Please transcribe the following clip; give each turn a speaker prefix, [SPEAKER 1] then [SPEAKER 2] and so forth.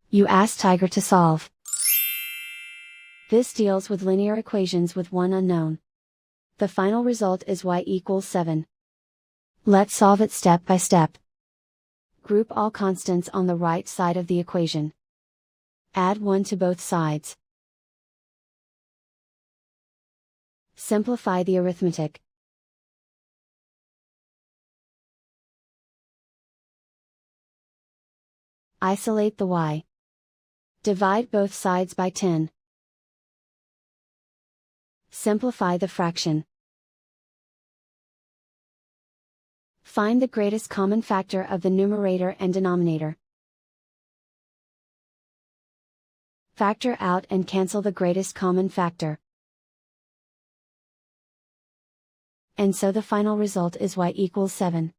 [SPEAKER 1] You ask Tiger to solve. This deals with linear equations with one unknown. The final result is y equals 7. Let's solve it step by step. Group all constants on the right side of the equation. Add 1 to both sides. Simplify the arithmetic. Isolate the y. Divide both sides by 10. Simplify the fraction. Find the greatest common factor of the numerator and denominator. Factor out and cancel the greatest common factor. And so the final result is y equals 7.